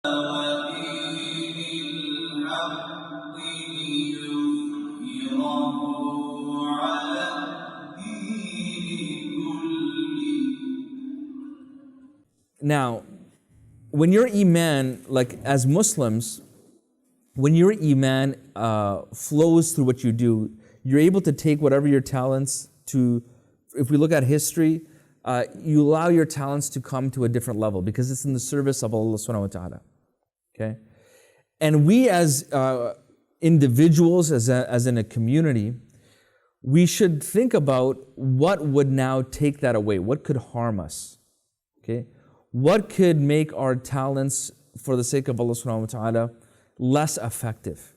Now, when your iman, like as Muslims, when your iman flows through what you do, you're able to take whatever your talents to, if we look at history, you allow your talents to come to a different level because it's in the service of Allah subhanahu wa ta'ala. Okay? And we as individuals, as in a community, we should think about what would now take that away. What could harm us? Okay? What could make our talents for the sake of Allah subhanahu wa ta'ala less effective?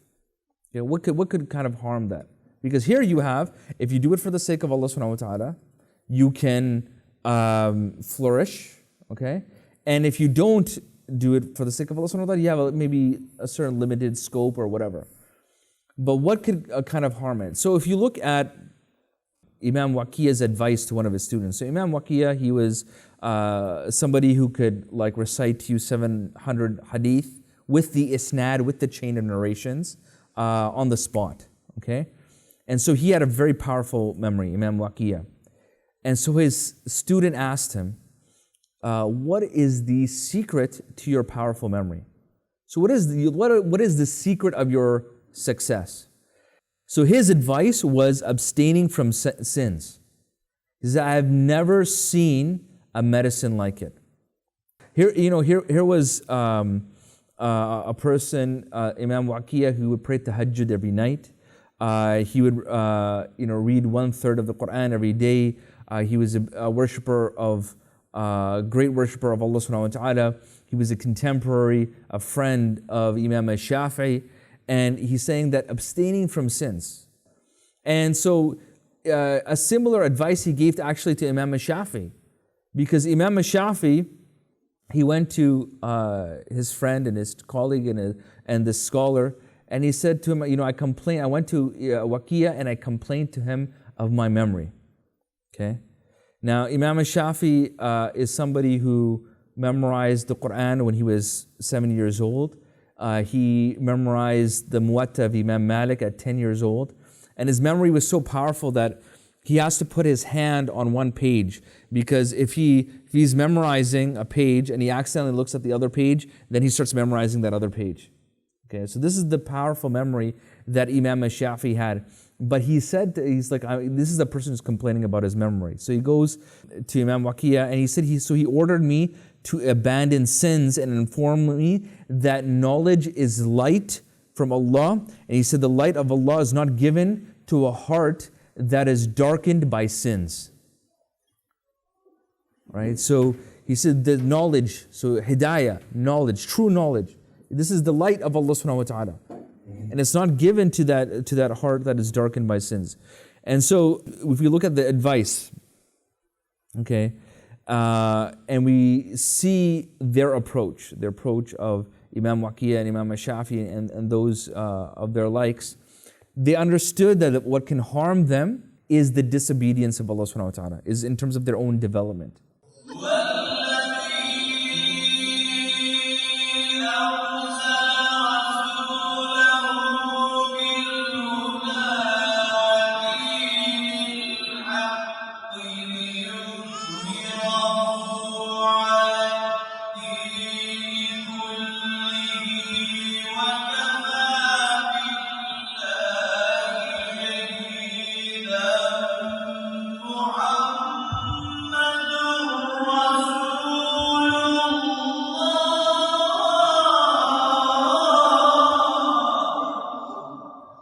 Okay? What could kind of harm that? Because here you have, if you do it for the sake of Allah subhanahu wa ta'ala, you can flourish, okay? And if you don't do it for the sake of Allah subhanahu wa ta'ala, you have maybe a certain limited scope or whatever. But what could kind of harm it? So if you look at Imam Waqiya's advice to one of his students. So Imam Waqiya, he was somebody who could like recite to you 700 hadith with the isnad, with the chain of narrations on the spot, okay? And so he had a very powerful memory, Imam Waqiya. And so his student asked him, what is the secret to your powerful memory? So what is the secret of your success? So his advice was abstaining from sins. He said, I have never seen a medicine like it. Here was a person, Imam Waqiya, who would pray tahajjud every night. He would read 1/3 of the Quran every day. He was a worshipper of, great worshipper of Allah subhanahu wa ta'ala. He was a contemporary, a friend of Imam al-Shafi'i. And he's saying that abstaining from sins. And so a similar advice he gave actually to Imam al-Shafi'i. Because Imam al-Shafi'i, he went to his friend and his colleague and this scholar, and he said to him, I went to Waqiya and I complained to him of my memory. Okay? Now, Imam al-Shafi'i is somebody who memorized the Quran when he was 7 years old. He memorized the Muwatta of Imam Malik at 10 years old. And his memory was so powerful that he has to put his hand on one page, because if he's memorizing a page and he accidentally looks at the other page, then he starts memorizing that other page. Okay, so this is the powerful memory that Imam al-Shafi'i had. But he's like, this is the person who's complaining about his memory. So he goes to Imam Waqiya and he said, he ordered me to abandon sins and inform me that knowledge is light from Allah. And he said, the light of Allah is not given to a heart that is darkened by sins. Right? So he said the knowledge, so hidayah, knowledge, true knowledge. This is the light of Allah subhanahu wa ta'ala. And it's not given to that heart that is darkened by sins. And so if we look at the advice, okay, and we see their approach of Imam Waqiya and Imam al-Shafi'i and those of their likes, they understood that what can harm them is the disobedience of Allah subhanahu wa ta'ala, is in terms of their own development.